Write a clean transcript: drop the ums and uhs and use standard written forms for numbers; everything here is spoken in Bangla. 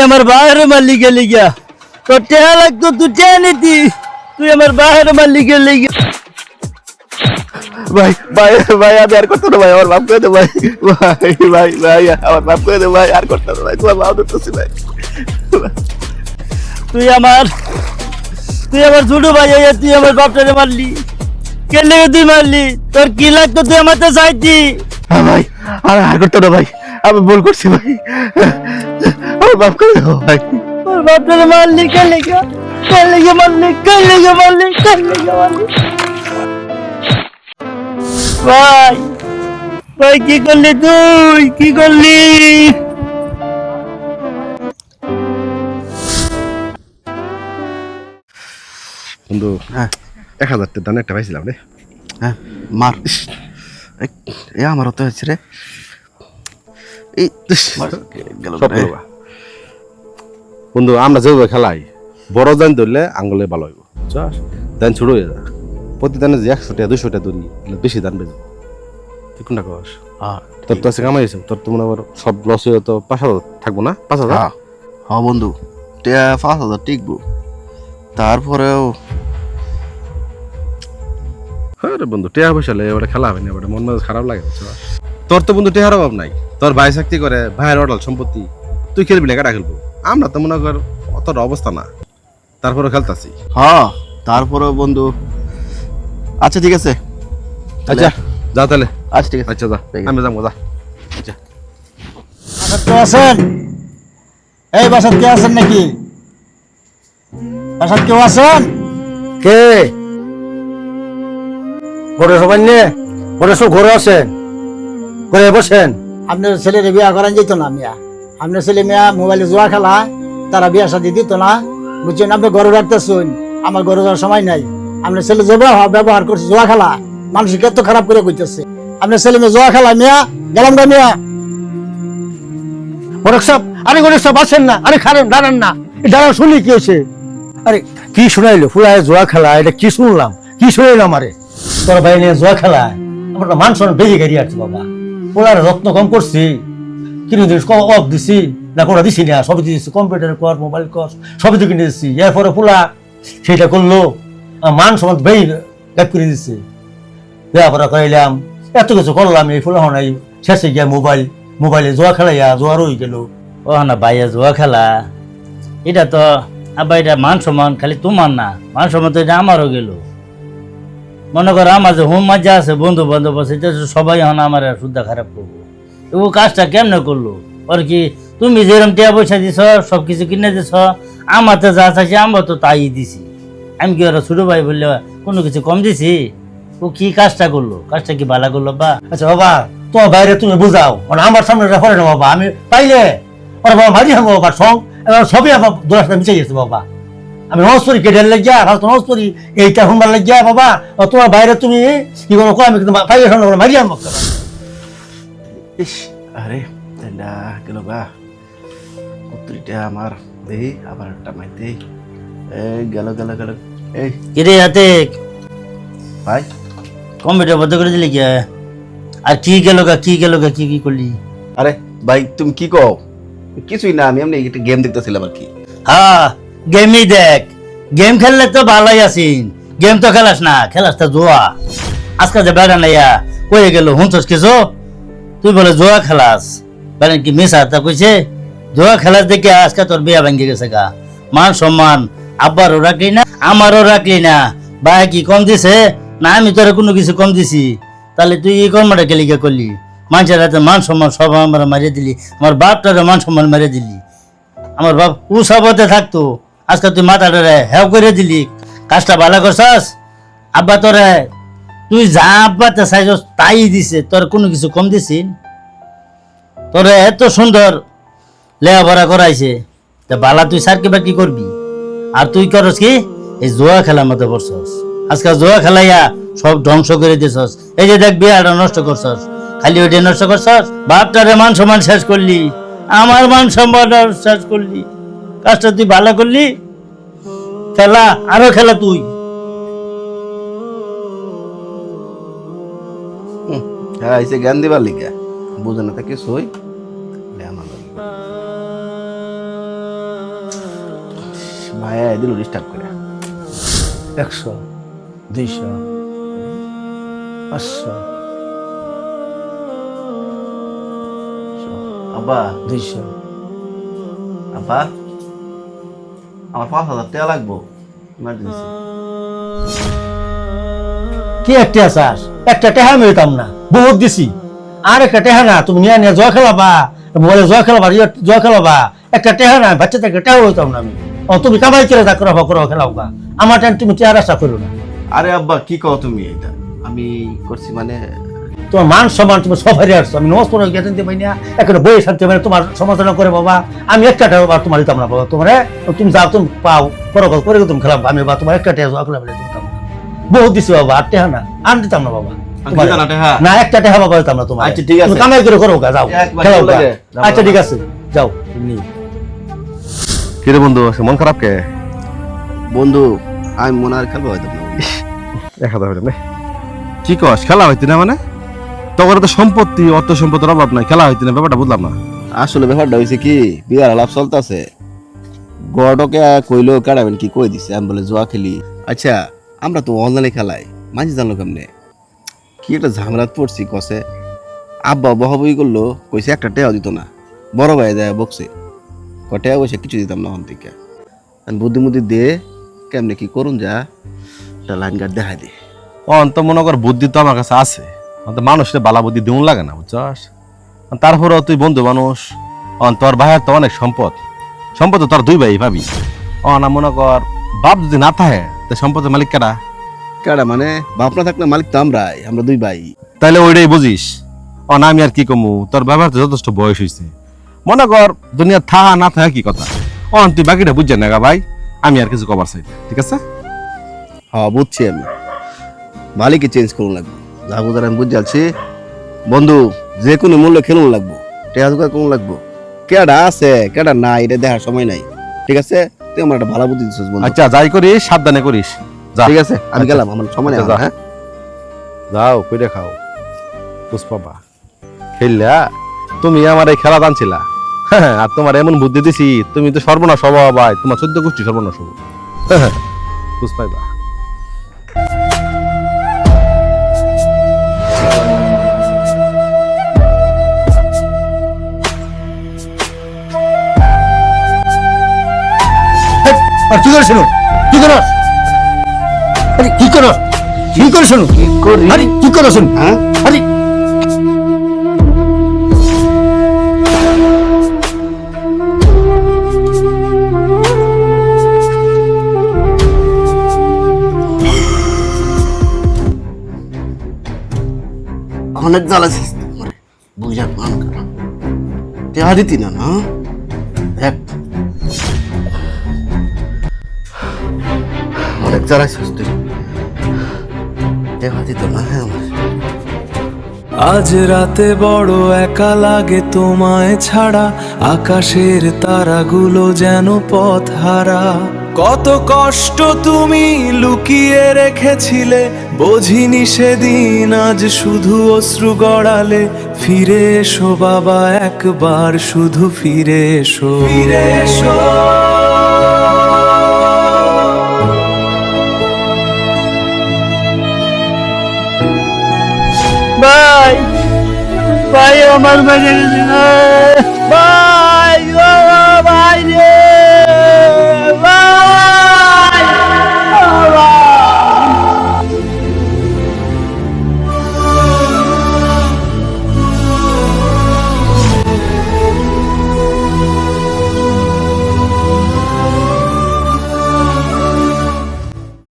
আমার বাহারে মালিকে লিগা তোর টেহা লাগতো তুই টেহা নিতি তুই আমার বাহারে মালিকে লিগা ভাই ভাই ভাই আমি আর করতে না ভাই আমার মাফ করে দে ভাই ভাই ভাই ভাই আমার মাফ করে দে ভাই আর করতে না ভাই তোমার মাফ করতেছি ভাই তুই আমার ছোট ভাই হইয়া তুই আমার বাপটারে মারলি কে লেগে তুই মারলি তোর কি লাগতো তুই আমার তো চাইতি হ্যাঁ ভাই আর করতে না ভাই আমি ভুল করছি ভাই আমার মাফ করে দাও ভাই তোর বাপটারে মারলি কে লেগে মারলি ভাই ভাই কি করলি তুই কি করলি বন্ধু হ্যাঁ 1000 টাকা দান একটা পাইছিলাম রে হ্যাঁ মার এ আমারও তো হয়েছে রে এই গেল বন্ধু আমরা যেভাবে খেলাই বড় দান ধরলে আঙ্গুলে ভালো হইব দান ছোট হয়ে যা প্রতি দানে যে 100 টাকা 200 টাকা ধরি বেশি দান বেজে তুই কোনটা কস তোর তো আছে কামাইছে তোর তো মনে আবার সব লস হয়ে তো 5000 থাকবো না 5000 হ্যাঁ বন্ধু টিয়া 5000 টিকবো তারপরেও আরে বন্ধু টিয়া বসালে এবারে খেলা হবে না এবারে মন মেজাজ খারাপ লাগে তোর তো বন্ধু টিয়ার অভাব নাই তোর ভাই চাকরি করে ভাইয়ের অডাল সম্পত্তি তুই খেলবি না কাটা খেলবো আমরা তো মনে কর অতটা অবস্থা না তারপরে খেলতাছি হ্যাঁ তারপরেও বন্ধু আচ্ছা ঠিক আছে আচ্ছা যা তাহলে আচ্ছা ঠিক আছে আচ্ছা যা আমি যাবো যা আচ্ছা বাসাত কেউ আছেন এই বাসাত কেউ আছেন নাকি বাসাত কেউ আছেন কে ঘরে সবাই নিয়ে ঘরে সব ঘরে আছেন ঘরে বসেন আপনার ছেলের বিয়া করান যেত না মিয়া আপনার ছেলে মেয়া মোবাইলে জুয়া খেলা তারা বিয়া শাদী দিত না বুঝছেন আপনি ঘরে রাখতেছেন আমার ঘরে যাওয়ার সময় নাই আপনার ছেলে যে ব্যবহার করছে জুয়া খেলা মানুষকে কত খারাপ করে কইতেছে আপনার ছেলে মেয়ে জুয়া খেলা মিয়া গেলাম গা মিয়া ঘরে সব আরে ঘরে সব আছেন না আরে খারেন দাঁড়ান না দাঁড়ান শুনি কি হয়েছে আরে কি শোনাইলো ফুলায় জোয়া খেলা এটা কি শুনলাম কি শুনাইলাম আরে তোর ভাই নিয়ে জোয়া খেলায় আমার মান সম্মান বেজে গেড়িয়ে আছে বাবা পোলার যত্ন কম করছি কিনে দিস অফ দিছি না কোনো দিছি না সবই দিয়েছি কম্পিউটার কর মোবাইল কর সবই তো কিনে দিচ্ছি এরপরে পোলা সেটা করলো মান সম্মান বেই গ্যাপ করে দিচ্ছে দেওয়া করাইলাম এত কিছু করলাম এই ফুলা হনাই শেষে গিয়া মোবাইলে জোয়া খেলাইয়া জোয়া রয়ে গেল ও না ভাইয়া জুয়া খেলা এটা তো আবার এটা মান সম্মান খালি তোমার না মান সম্মান তো এটা আমারও গেল মনে করো আমার যে হোম মজা আছে বন্ধু বান্ধব আছে এটা সবাই এখন আমার সুদ্ধা খারাপ করবো ও কাজটা কেমনে করলো ওর কি তুমি যেরকম টিয়া পয়সা দিছ সবকিছু কিনে দিছ আমার তো যা চাইছি আমরা তো তাই দিছি আমি কি ওরা ছোট ভাই বললে কোনো কিছু কম দিছি ও কি কাজটা করলো কাজটা কি ভালো করলো বা আচ্ছা বাবা তোমার বাইরে তুমি বুঝাও মানে আমার সামনে রেফারে না বাবা আমি পাইলে ওরা বাবা মারি হাম বাবা সবই আমার দোষটা মিশে গেছে বাবা আমি নমস্করি কেডের লেগিয়া ভালো নমস্করি এইটা শুনবার লেগিয়া বাবা তোমার বাইরে তুমি কি করো আমি কিন্তু পাইলে সামনে মারি হাম ইস আরে তেলা গেল গা কতটা আমার দেই আবার একটা মাই দেই এই গেল এই কিরে হাতে ভাই কম্পিউটার বন্ধ করে দিলি কি আর কি গেল গা কি করলি আরে ভাই তুমি কি কও কিছুই না আমি এমনি একটা গেম দেখতেছিলাম আর কি হ্যাঁ গেমই দেখ গেম খেললে তো ভালোই আছিস গেম তো খেলাস না খেলাস তো জোয়া আজকাল যে বেড়া নাইয়া কয়ে গেল হুঁচস কিছু তুই বলে জোয়া খেলাস বেড়ান কি মিশা তা কইছে জোয়া খেলাস দেখে আজকে তোর বিয়া ভেঙে গেছে গা মান সম্মান আব্বারও রাখলি না আমারও রাখলি না ভাই কি কম দিছে না আমি তোর কোনো কিছু কম দিছি তাহলে তুই এই কর্মটা কেলিকা করলি মানুষের হাতে মান সম্মান সব আমার মারিয়ে দিলি আমার বাপটারে মান সম্মান মারিয়ে দিলি আমার বাপ উৎসবতে থাকতো আজকে তুই মাথাটারে হেও করে দিলি কাজটা ভালো করছাস আব্বা তোরে তুই যা আব্বাতে চাইছস তাই দিছে তোর কোনো কিছু কম দিছি তোরে এত সুন্দর লেখাপড়া করাইছে তা বালা তুই সারকে বা কি করবি আর তুই করস কি এই জোয়া খেলার মতো পড়ছস আজকাল জোয়া খেলাইয়া সব ধ্বংস করে দিছস এই যে দেখ বিয়াটা নষ্ট করছস খালি ওইটা নষ্ট করছস বাপটারে মান সম্মান শেষ করলি আমার মান সম্মান শেষ করলি কাজটা তুই ভালো করলি খেলা আরো খেলা তুই হ্যাঁ এসে জ্ঞান দিবার লিখা বুঝে না তাকে সই আমার হ্যাঁ দিল ডিস্টার্ব করে 100 200 500 আব্বা 200 আব্বা আমার 5,000 টাকা লাগবো ইমার্জেন্সি। কি একটা আসাস একটা টেহা আমি হইতাম না বহুত দিছি আর একটা টেহা না তুমি নিয়ে নিয়ে জয় খেলাবা মোবাইলে জয় খেলাবা জয় খেলাবা একটা টেহা না বাচ্চা থেকে টেহা হইতাম না আমি ও তুমি কামাই করে তা করো খেলাও বা আমার টাইম তুমি চেহারা আশা করো না আরে আব্বা কি কও তুমি এটা আমি করছি মানে তোমার মান সম্মান তুমি সবাই আসছো আমি নমস্কার গেছেন পাই না এখন বই শান্তি মানে তোমার সমালোচনা করে বাবা আমি একটা টেহা বা তোমার দিতাম না বাবা তোমার তুমি যাও তুমি পাও করো করে তুমি খেলাবা আমি বা তোমার একটা টেহা জয় খেলাবা দিতাম না বহুত দিছি বাবা আর টেহা না আর দিতাম না বাবা দিতা না টেহা? না একটা টেহা বাবা দিতাম না তোমার আচ্ছা, ঠিক আছে। তুমি কামাই করে করো গা, যাও একবার খেলাও গা। লাগে। আচ্ছা ঠিক আছে যাও এমনি। কিরে বন্ধু মন খারাপ কে বন্ধু আমি মনে আর খেলবো হয়তো না। দেখা যাবে না কি কস খেলা হইতি না মানে তখন তো সম্পত্তি অর্থ সম্পত্তির অভাব নাই খেলা হইতি না ব্যাপারটা বুঝলাম না আসলে ব্যাপারটা হয়েছে কি বিয়ার আলাপ চলতেছে গড়কে কইলো কাড়াবেন কি কই দিছে আমি বলে জুয়া খেলি। আচ্ছা আমরা তো অনলাইনে খেলাই মাঝে জানলো কেমনে কি একটা ঝামেলাত পড়ছি কসে আব্বা বহাবই করলো কইছে একটা টেয়াও দিত না বড় ভাই দেয় বকছে কটেয়া বসে কিছু দিতাম না হন থেকে বুদ্ধি দে কেমনে কি করুন যা একটা লাইন গার্ড দেখা দে অন্ত মনে কর বুদ্ধি তো আমার কাছে আছে অন্ত মানুষের বালা বুদ্ধি দেউন লাগে না বুঝছস তারপরেও তুই বন্ধু মানুষ তোর ভাইয়ের তো অনেক সম্পদ সম্পদ তো তোর দুই ভাই ভাবি না মনে কর বাপ যদি না থাকে তো সম্পদের মালিক কেডা কেডা মানে বাপ না থাকলে মালিক তো আমরা দুই ভাই। তাইলে ওইটাই বুঝিস না আমি আর কি কমু তোর ব্যবহার তো যথেষ্ট বয়স হয়েছে মনে কর দুনিয়া থাহা না থাকা কি কথা তুই বাকিটা বুঝছেন না গা ভাই আমি আর কিছু কভার চাই ঠিক আছে হ্যাঁ বুঝছি আমি মালিককে চেঞ্জ করুন লাগবো যা বুঝার আমি বুঝে যাচ্ছি বন্ধু যে কোনো মূল্য খেলুন লাগবো টেয়া জোগাড় করুন লাগবো কেডা আছে কেডা নাই এটা দেখার সময় নাই ঠিক আছে তুই আমার একটা ভালো বুদ্ধি দিচ্ছিস বন্ধু। আচ্ছা যাই করিস সাবধানে করিস যা ঠিক আছে আমি আচ্ছা। গেলাম আমার সময় নেই আচ্ছা, যা। হ্যাঁ যাও কইরে খাও পুষ্পাবা খেললা তুমি আমার এই খেলা টানছিলা আর তোমার এমন বুদ্ধি দিছি তুমি তো সর্বনাশ হবা ভাই তোমার 14 গোষ্ঠী সর্বনাশ হবো পুষ্পাইবা আর কি করে শুনো কি করো আরে কি করো কি করে শুনো আরে কি করো শুনো হ্যাঁ আরে অনেক জ্বালাছিস বুঝা মান করা টেয়া দিতি না না দেখ অনেক জ্বালাছিস তুই টেয়া দিত না হ্যাঁ আমার আজ রাতে বড় একা লাগে তোমায় ছাড়া আকাশের তারাগুলো যেন পথ হারা কত কষ্ট তুমি লুকিয়ে রেখেছিলে বোঝিনি সেদিন আজ শুধু অশ্রু গড়ালে ফিরে এসো বাবা একবার শুধু ফিরে এসো ফিরে এসো ভাই ভাই আমার বাড়ি ভাই